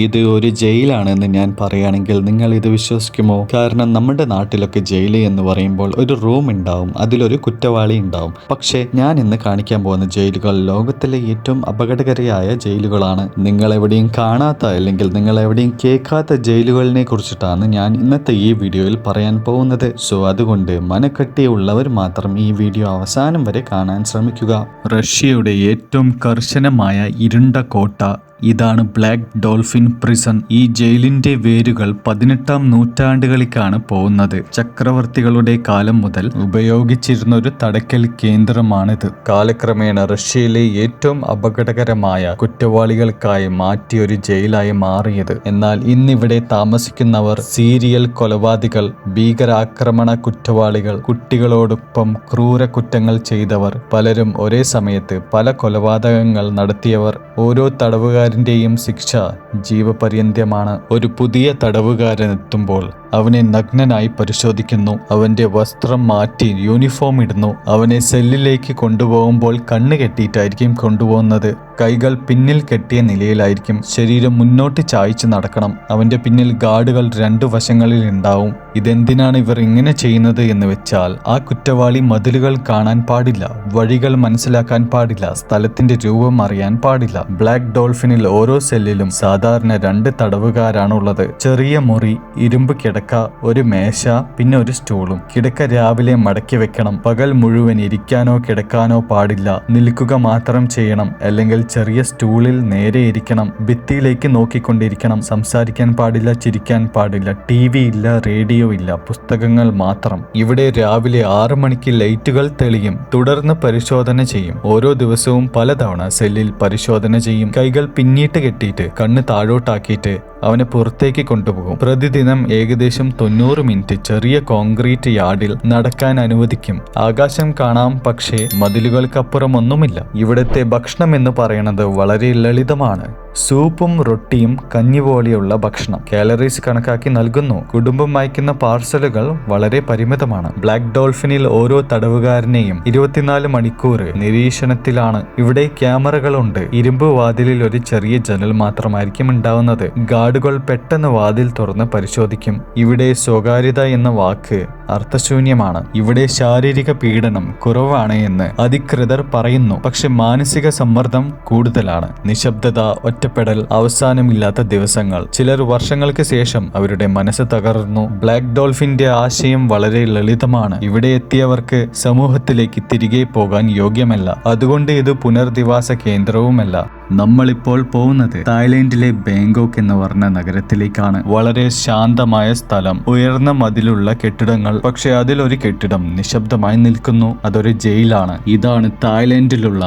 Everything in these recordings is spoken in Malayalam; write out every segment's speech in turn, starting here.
ഇത് ഒരു ജയിലാണെന്ന് ഞാൻ പറയുകയാണെങ്കിൽ നിങ്ങൾ ഇത് വിശ്വസിക്കുമോ? കാരണം നമ്മുടെ നാട്ടിലൊക്കെ ജയിൽ എന്ന് പറയുമ്പോൾ ഒരു റൂം ഉണ്ടാവും, അതിലൊരു കുറ്റവാളി ഉണ്ടാവും. പക്ഷേ ഞാൻ ഇന്ന് കാണിക്കാൻ പോകുന്ന ജയിലുകൾ ലോകത്തിലെ ഏറ്റവും അപകടകരമായ ജയിലുകളാണ്. നിങ്ങൾ എവിടെയും കാണാത്ത അല്ലെങ്കിൽ നിങ്ങൾ എവിടെയും കേൾക്കാത്ത ജയിലുകളിനെ കുറിച്ചിട്ടാണ് ഞാൻ ഇന്നത്തെ ഈ വീഡിയോയിൽ പറയാൻ പോകുന്നത്. സോ അതുകൊണ്ട് മനക്കട്ടിയുള്ളവർ മാത്രം ഈ വീഡിയോ അവസാനം വരെ കാണാൻ ശ്രമിക്കുക. റഷ്യയുടെ ഏറ്റവും കർശനമായ ഇരുണ്ട കോട്ട ഇതാണ് ബ്ലാക്ക് ഡോൾഫിൻ പ്രിസൺ. ഈ ജയിലിന്റെ വേരുകൾ 18-ാം നൂറ്റാണ്ടുകളിലേക്കാണ് പോകുന്നത്. ചക്രവർത്തികളുടെ കാലം മുതൽ ഉപയോഗിച്ചിരുന്ന ഒരു തടക്കൽ കേന്ദ്രമാണിത്. കാലക്രമേണ റഷ്യയിലെ ഏറ്റവും അപകടകരമായ കുറ്റവാളികൾക്കായി മാറ്റിയ ഒരു ജയിലായി മാറിയത്. എന്നാൽ ഇന്നിവിടെ താമസിക്കുന്നവർ സീരിയൽ കൊലപാതകൾ, ഭീകരാക്രമണ കുറ്റവാളികൾ, കുട്ടികളോടൊപ്പം ക്രൂര കുറ്റങ്ങൾ ചെയ്തവർ, പലരും ഒരേ സമയത്ത് പല കൊലപാതകങ്ങൾ നടത്തിയവർ. ഓരോ തടവുകാരന്റെയും ശിക്ഷ ജീവപര്യന്തമാണ്. ഒരു പുതിയ തടവുകാരൻ എത്തുമ്പോൾ അവനെ നഗ്നനായി പരിശോധിക്കുന്നു, അവന്റെ വസ്ത്രം മാറ്റി യൂണിഫോം ഇടുന്നു. അവനെ സെല്ലിലേക്ക് കൊണ്ടുപോകുമ്പോൾ കണ്ണ് കെട്ടിയിട്ടായിരിക്കും കൊണ്ടുപോകുന്നത്. കൈകൾ പിന്നിൽ കെട്ടിയ നിലയിലായിരിക്കും. ശരീരം മുന്നോട്ട് ചായ്ച്ചു നടക്കണം. അവന്റെ പിന്നിൽ ഗാർഡുകൾ 2 വശങ്ങളിൽ ഉണ്ടാവും. ഇതെന്തിനാണ് ഇവർ ഇങ്ങനെ ചെയ്യുന്നത് എന്ന് വെച്ചാൽ ആ കുറ്റവാളി മതിലുകൾ കാണാൻ പാടില്ല, വഴികൾ മനസ്സിലാക്കാൻ പാടില്ല, സ്ഥലത്തിന്റെ രൂപം അറിയാൻ പാടില്ല. ബ്ലാക്ക് ഡോൾഫിനിൽ ഓരോ സെല്ലിലും സാധാരണ 2 തടവുകാരാണുള്ളത്. ചെറിയ മുറി, ഇരുമ്പ് കിടക്ക, ഒരു മേശ, പിന്നെ ഒരു സ്റ്റൂളും. കിടക്ക രാവിലെ മടക്കി വെക്കണം. പകൽ മുഴുവൻ ഇരിക്കാനോ കിടക്കാനോ പാടില്ല, നിൽക്കുക മാത്രം ചെയ്യണം. അല്ലെങ്കിൽ ചെറിയ സ്റ്റൂളിൽ നേരെ ഇരിക്കണം. ഭിത്തിയിലേക്ക് നോക്കിക്കൊണ്ടിരിക്കണം. സംസാരിക്കാൻ പാടില്ല, ചിരിക്കാൻ പാടില്ല. TV ഇല്ല, റേഡിയോ ഇല്ല, പുസ്തകങ്ങൾ മാത്രം. ഇവിടെ രാവിലെ 6 മണിക്ക് ലൈറ്റുകൾ തെളിയും. തുടർന്ന് പരിശോധന ചെയ്യും. ഓരോ ദിവസവും പലതവണ സെല്ലിൽ പരിശോധന ചെയ്യും. കൈകൾ പിന്നീട്ട് കെട്ടിയിട്ട് കണ്ണ് താഴോട്ടാക്കിയിട്ട് അവനെ പുറത്തേക്ക് കൊണ്ടുപോകും. പ്രതിദിനം ഏകദേശം 90 മിനിറ്റ് ചെറിയ കോൺക്രീറ്റ് യാർഡിൽ നടക്കാൻ അനുവദിക്കും. ആകാശം കാണാം, പക്ഷേ മതിലുകൾക്കപ്പുറം ഒന്നുമില്ല. ഇവിടുത്തെ ഭക്ഷണം എന്ന് പറയുന്നത് വളരെ ലളിതമാണ്. സൂപ്പും റൊട്ടിയും കഞ്ഞി പോലെയുള്ള ഭക്ഷണം. കാലറീസ് കണക്കാക്കി നൽകുന്നു. കുടുംബം അയക്കുന്ന പാർസലുകൾ വളരെ പരിമിതമാണ്. ബ്ലാക്ക് ഡോൾഫിനിൽ ഓരോ തടവുകാരനെയും 24 മണിക്കൂർ നിരീക്ഷണത്തിലാണ്. ഇവിടെ ക്യാമറകളുണ്ട്. ഇരുമ്പ് വാതിലിൽ ഒരു ചെറിയ ജനൽ മാത്രമായിരിക്കും ഉണ്ടാവുന്നത്. ഗാർഡുകൾ പെട്ടെന്ന് വാതിൽ തുറന്ന് പരിശോധിക്കും. ഇവിടെ സ്വകാര്യത എന്ന വാക്ക് അർത്ഥശൂന്യമാണ്. ഇവിടെ ശാരീരിക പീഡനം കുറവാണ് എന്ന് അധികൃതർ പറയുന്നു. പക്ഷെ മാനസിക സമ്മർദ്ദം കൂടുതലാണ്. നിശബ്ദത, ഒറ്റപ്പെടൽ, അവസാനമില്ലാത്ത ദിവസങ്ങൾ. ചിലർ വർഷങ്ങൾക്ക് ശേഷം അവരുടെ മനസ്സ് തകർന്നു. ബ്ലാക്ക് ഡോൾഫിന്റെ ആശയം വളരെ ലളിതമാണ്. ഇവിടെ എത്തിയവർക്ക് സമൂഹത്തിലേക്ക് തിരികെ പോകാൻ യോഗ്യമല്ല. അതുകൊണ്ട് ഇത് പുനരധിവാസ കേന്ദ്രവുമല്ല. നമ്മളിപ്പോൾ പോകുന്നത് തായ്ലൻഡിലെ ബാങ്കോക്ക് എന്ന് പറഞ്ഞ നഗരത്തിലേക്കാണ്. വളരെ ശാന്തമായ സ്ഥലം, ഉയർന്ന മതിലുള്ള കെട്ടിടങ്ങൾ. പക്ഷെ അതിലൊരു കെട്ടിടം നിശബ്ദമായി നിൽക്കുന്നു. അതൊരു ജയിലാണ്. ഇതാണ് തായ്ലൻഡിലുള്ള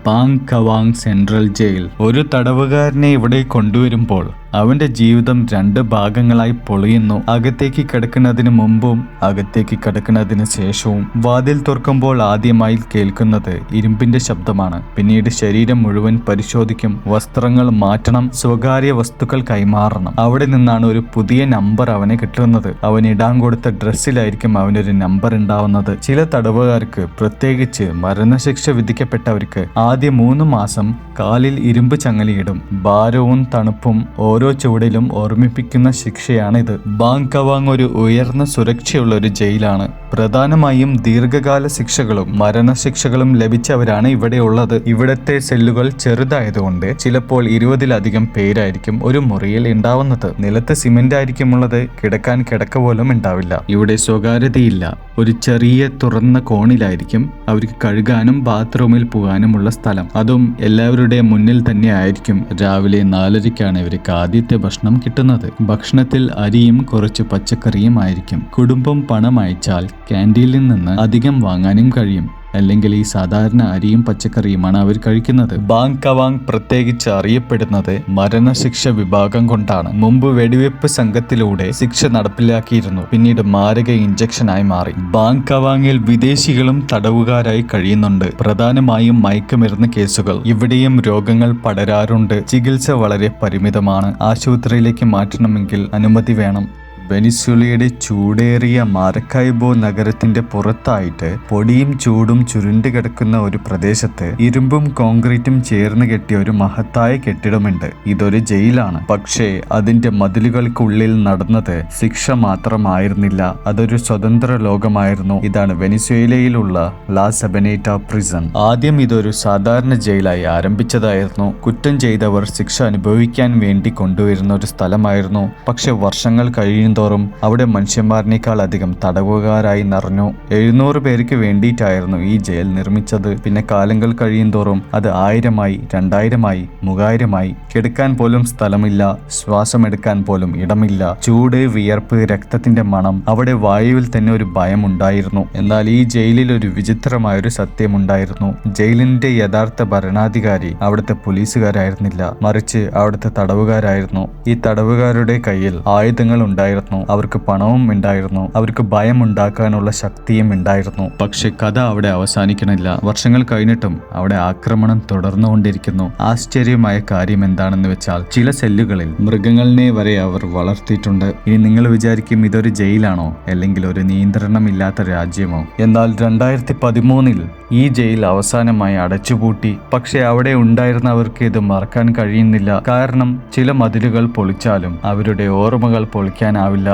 ബാങ് കവാങ് സെൻട്രൽ ജയിൽ. ഒരു തടവുകാരനെ ഇവിടെ കൊണ്ടുവരുമ്പോൾ അവന്റെ ജീവിതം 2 ഭാഗങ്ങളായി പൊളിയുന്നു. അകത്തേക്ക് കിടക്കുന്നതിന് മുമ്പും അകത്തേക്ക് കിടക്കുന്നതിന് ശേഷവും. വാതിൽ തുറക്കുമ്പോൾ ആദ്യമായി കേൾക്കുന്നത് ഇരുമ്പിന്റെ ശബ്ദമാണ്. പിന്നീട് ശരീരം മുഴുവൻ പരിശോധിക്കും. വസ്ത്രങ്ങൾ മാറ്റണം, സ്വകാര്യ വസ്തുക്കൾ കൈമാറണം. അവിടെ നിന്നാണ് ഒരു പുതിയ നമ്പർ അവന് കിട്ടുന്നത്. അവൻ ഇടാൻ കൊടുത്ത ഡ്രസ്സിലായിരിക്കും അവനൊരു നമ്പർ ഉണ്ടാവുന്നത്. ചില തടവുകാർക്ക്, പ്രത്യേകിച്ച് മരണശിക്ഷ വിധിക്കപ്പെട്ടവർക്ക്, ആദ്യ 3 മാസം കാലിൽ ഇരുമ്പ് ചങ്ങലയിടും. ഭാരവും തണുപ്പും ഓരോ ചുവടിലും ഓർമ്മിപ്പിക്കുന്ന ശിക്ഷയാണിത്. ബാങ് കവാങ് ഒരു ഉയർന്ന സുരക്ഷയുള്ള ഒരു ജയിലാണ്. പ്രധാനമായും ദീർഘകാല ശിക്ഷകളും മരണശിക്ഷകളും ലഭിച്ചവരാണ് ഇവിടെ ഉള്ളത്. ഇവിടത്തെ സെല്ലുകൾ ചെറുതായതുകൊണ്ട് ചിലപ്പോൾ 20-ലധികം പേരായിരിക്കും ഒരു മുറിയിൽ ഉണ്ടാവുന്നത്. നിലത്ത് സിമെന്റ് ആയിരിക്കുമുള്ളത്. കിടക്കാൻ കിടക്ക പോലും ഉണ്ടാവില്ല. ഇവിടെ സ്വകാര്യതയില്ല. ഒരു ചെറിയ തുറന്ന കോണിലായിരിക്കും അവർക്ക് കഴുകാനും ബാത്റൂമിൽ പോകാനുമുള്ള സ്ഥലം. അതും എല്ലാവരുടെ മുന്നിൽ തന്നെ ആയിരിക്കും. രാവിലെ 4:30-ക്കാണ് ഇവർക്ക് ആദ്യത്തെ ഭക്ഷണം കിട്ടുന്നത്. ഭക്ഷണത്തിൽ അരിയും കുറച്ച് പച്ചക്കറിയും ആയിരിക്കും. കുടുംബം പണം അയച്ചാൽ ക്യാൻറ്റീനിൽ നിന്ന് അധികം വാങ്ങാനും കഴിയും. അല്ലെങ്കിൽ ഈ സാധാരണ അരിയും പച്ചക്കറിയുമാണ് അവർ കഴിക്കുന്നത്. ബാങ് കവാങ് പ്രത്യേകിച്ച് അറിയപ്പെടുന്നത് മരണശിക്ഷ വിഭാഗം കൊണ്ടാണ്. മുമ്പ് വെടിവെപ്പ് സംഘത്തിലൂടെ ശിക്ഷ നടപ്പിലാക്കിയിരുന്നു. പിന്നീട് മാരക ഇഞ്ചക്ഷനായി മാറി. ബാങ് കവാങ്ങിൽ വിദേശികളും തടവുകാരായി കഴിയുന്നുണ്ട്. പ്രധാനമായും മയക്കുമരുന്ന് കേസുകൾ. ഇവിടെയും രോഗങ്ങൾ പടരാറുണ്ട്. ചികിത്സ വളരെ പരിമിതമാണ്. ആശുപത്രിയിലേക്ക് മാറ്റണമെങ്കിൽ അനുമതി വേണം. വെനിസ്വേലയുടെ ചൂടേറിയ മാരക്കൈബോ നഗരത്തിന്റെ പുറത്തായിട്ട് പൊടിയും ചൂടും ചുരുണ്ട് കിടക്കുന്ന ഒരു പ്രദേശത്ത് ഇരുമ്പും കോൺക്രീറ്റും ചേർന്ന് കെട്ടിയ ഒരു മഹത്തായ കെട്ടിടമുണ്ട്. ഇതൊരു ജയിലാണ്. പക്ഷേ അതിന്റെ മതിലുകൾക്കുള്ളിൽ നടന്നത് ശിക്ഷ മാത്രമായിരുന്നില്ല, അതൊരു സ്വതന്ത്ര ലോകമായിരുന്നു. ഇതാണ് വെനിസ്വേലയിലുള്ള ലാ സബനേറ്റ പ്രിസൺ. ആദ്യം ഇതൊരു സാധാരണ ജയിലായി ആരംഭിച്ചതായിരുന്നു. കുറ്റം ചെയ്തവർ ശിക്ഷ അനുഭവിക്കാൻ വേണ്ടി കൊണ്ടുവരുന്ന ഒരു സ്ഥലമായിരുന്നു. പക്ഷെ വർഷങ്ങൾ കഴിയുന്തോറും അവിടെ മനുഷ്യന്മാരിനേക്കാൾ അധികം തടവുകാരായി നിറഞ്ഞു. 700 പേർക്ക് വേണ്ടിയിട്ടായിരുന്നു ഈ ജയിൽ നിർമ്മിച്ചത്. പിന്നെ കാലങ്ങൾ കഴിയുന്തോറും അത് 1000-ആയി, 2000-ആയി, 3000-ആയി. കിടക്കാൻ പോലും സ്ഥലമില്ല, ശ്വാസമെടുക്കാൻ പോലും ഇടമില്ല. ചൂട്, വിയർപ്പ്, രക്തത്തിന്റെ മണം. അവിടെ വായുവിൽ തന്നെ ഒരു ഭയമുണ്ടായിരുന്നു. എന്നാൽ ഈ ജയിലിൽ ഒരു വിചിത്രമായൊരു സത്യമുണ്ടായിരുന്നു. ജയിലിന്റെ യഥാർത്ഥ ഭരണാധികാരി അവിടുത്തെ പോലീസുകാരായിരുന്നില്ല, മറിച്ച് അവിടുത്തെ തടവുകാരായിരുന്നു. ഈ തടവുകാരുടെ കയ്യിൽ ആയുധങ്ങൾ ഉണ്ടായിരുന്നു, അവർക്ക് പണവും ഉണ്ടായിരുന്നു, അവർക്ക് ഭയം ഉണ്ടാക്കാനുള്ള ശക്തിയും ഉണ്ടായിരുന്നു. പക്ഷെ കഥ അവിടെ അവസാനിക്കണില്ല. വർഷങ്ങൾ കഴിഞ്ഞിട്ടും അവിടെ ആക്രമണം തുടർന്നുകൊണ്ടിരിക്കുന്നു. ആശ്ചര്യമായ കാര്യം എന്താണെന്ന് വെച്ചാൽ ചില സെല്ലുകളിൽ മൃഗങ്ങളിനെ വരെ അവർ വളർത്തിയിട്ടുണ്ട്. ഇനി നിങ്ങൾ വിചാരിക്കും ഇതൊരു ജയിലാണോ, അല്ലെങ്കിൽ ഒരു നിയന്ത്രണമില്ലാത്ത രാജ്യമോ? എന്നാൽ 2013-ൽ ഈ ജയിൽ അവസാനമായി അടച്ചുപൂട്ടി. പക്ഷെ അവിടെ ഉണ്ടായിരുന്നവർക്ക് ഇത് മറക്കാൻ കഴിയുന്നില്ല. കാരണം ചില മതിലുകൾ പൊളിച്ചാലും അവരുടെ ഓർമ്മകൾ പൊളിക്കാനാവില്ല.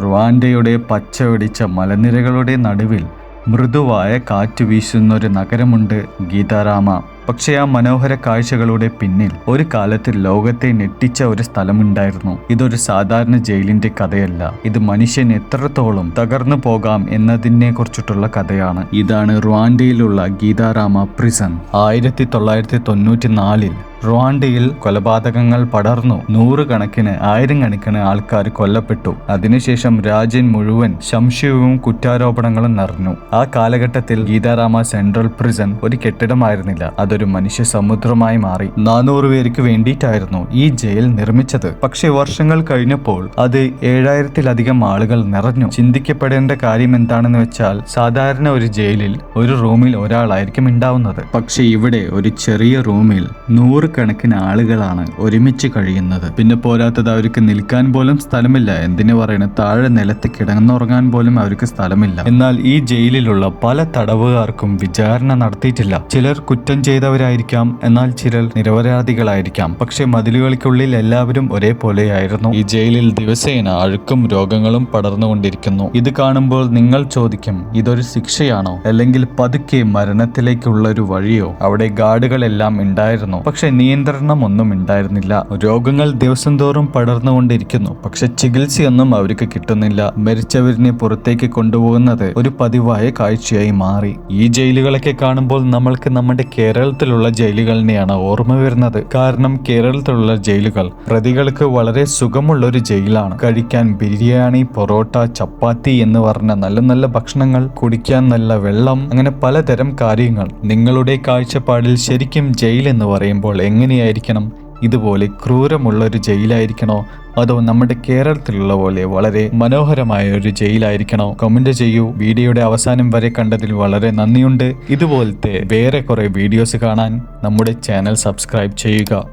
റുവാൻഡയുടെ പച്ചവെടിച്ച മലനിരകളുടെ നടുവിൽ മൃദുവായ കാറ്റ് വീശുന്നൊരു നഗരമുണ്ട്, ഗീതാരാമ. പക്ഷെ ആ മനോഹര കാഴ്ചകളുടെ പിന്നിൽ ഒരു കാലത്ത് ലോകത്തെ ഞെട്ടിച്ച ഒരു സ്ഥലമുണ്ടായിരുന്നു. ഇതൊരു സാധാരണ ജയിലിന്റെ കഥയല്ല, ഇത് മനുഷ്യൻ എത്രത്തോളം തകർന്നു പോകാം എന്നതിനെ കുറിച്ചിട്ടുള്ള കഥയാണ്. ഇതാണ് റുവാൻഡയിലുള്ള ഗീതാരാമ പ്രിസൺ. 1994-ൽ റുവാൻഡയിൽ കൊലപാതകങ്ങൾ പടർന്നു. 100 കണക്കിന് 1000 കണക്കിന് ആൾക്കാർ കൊല്ലപ്പെട്ടു. അതിനുശേഷം രാജ്യം മുഴുവൻ സംശയവും കുറ്റാരോപണങ്ങളും നിറഞ്ഞു. ആ കാലഘട്ടത്തിൽ ഗീതാരാമ സെൻട്രൽ പ്രിസൺ ഒരു കെട്ടിടമായിരുന്നില്ല, അതൊരു മനുഷ്യ സമുദ്രമായി മാറി. 400 പേർക്ക് വേണ്ടിയിട്ടായിരുന്നു ഈ ജയിൽ നിർമ്മിച്ചത്. പക്ഷെ വർഷങ്ങൾ കഴിഞ്ഞപ്പോൾ അത് 7000-ലധികം ആളുകൾ നിറഞ്ഞു. ചിന്തിക്കപ്പെടേണ്ട കാര്യം എന്താണെന്ന് വെച്ചാൽ സാധാരണ ഒരു ജയിലിൽ ഒരു റൂമിൽ ഒരാളായിരിക്കും ഉണ്ടാവുന്നത്. പക്ഷെ ഇവിടെ ഒരു ചെറിയ റൂമിൽ 100 കണക്കിന് ആളുകളാണ് ഒരുമിച്ച് കഴിയുന്നത്. പിന്നെ പോരാത്തത് അവർക്ക് നിൽക്കാൻ പോലും സ്ഥലമില്ല. എന്തിനു പറയണ, താഴെ നിലത്ത് കിടന്നുറങ്ങാൻ പോലും അവർക്ക് സ്ഥലമില്ല. എന്നാൽ ഈ ജയിലിലുള്ള പല തടവുകാർക്കും വിചാരണ നടത്തിയിട്ടില്ല. ചിലർ കുറ്റം ചെയ്തവരായിരിക്കാം, എന്നാൽ ചിലർ നിരപരാധികളായിരിക്കാം. പക്ഷെ മതിലുകൾക്കുള്ളിൽ എല്ലാവരും ഒരേപോലെയായിരുന്നു. ഈ ജയിലിൽ ദിവസേന അഴുക്കും രോഗങ്ങളും പടർന്നുകൊണ്ടിരിക്കുന്നു. ഇത് കാണുമ്പോൾ നിങ്ങൾ ചോദിക്കും, ഇതൊരു ശിക്ഷയാണോ, അല്ലെങ്കിൽ പതുക്കെ മരണത്തിലേക്കുള്ള ഒരു വഴിയോ? അവിടെ ഗാർഡുകളെല്ലാം ഉണ്ടായിരുന്നു, പക്ഷെ നിയന്ത്രണം ഒന്നും ഉണ്ടായിരുന്നില്ല. രോഗങ്ങൾ ദിവസം തോറും പടർന്നുകൊണ്ടിരിക്കുന്നു, പക്ഷെ ചികിത്സയൊന്നും അവർക്ക് കിട്ടുന്നില്ല. മരിച്ചവരിനെ പുറത്തേക്ക് കൊണ്ടുപോകുന്നത് ഒരു പതിവായ കാഴ്ചയായി മാറി. ഈ ജയിലുകളൊക്കെ കാണുമ്പോൾ നമ്മൾക്ക് നമ്മുടെ കേരളത്തിലുള്ള ജയിലുകളിനെയാണ് ഓർമ്മ വരുന്നത്. കാരണം കേരളത്തിലുള്ള ജയിലുകൾ പ്രതികൾക്ക് വളരെ സുഖമുള്ള ഒരു ജയിലാണ്. കഴിക്കാൻ ബിരിയാണി, പൊറോട്ട, ചപ്പാത്തി എന്ന് പറഞ്ഞ നല്ല നല്ല ഭക്ഷണങ്ങൾ, കുടിക്കാൻ നല്ല വെള്ളം, അങ്ങനെ പലതരം കാര്യങ്ങൾ. നിങ്ങളുടെ കാഴ്ചപ്പാടിൽ ശരിക്കും ജയിൽ എന്ന് പറയുമ്പോൾ എങ്ങനെയായിരിക്കണം? ഇതുപോലെ ക്രൂരമുള്ള ഒരു ജയിലായിരിക്കണോ, അതോ നമ്മുടെ കേരളത്തിലുള്ള പോലെ വളരെ മനോഹരമായ ഒരു ജയിലായിരിക്കണോ? കമന്റ് ചെയ്യൂ. വീഡിയോയുടെ അവസാനം വരെ കണ്ടതിൽ വളരെ നന്ദിയുണ്ട്. ഇതുപോലത്തെ വേറെ കുറെ വീഡിയോസ് കാണാൻ നമ്മുടെ ചാനൽ സബ്സ്ക്രൈബ് ചെയ്യുക.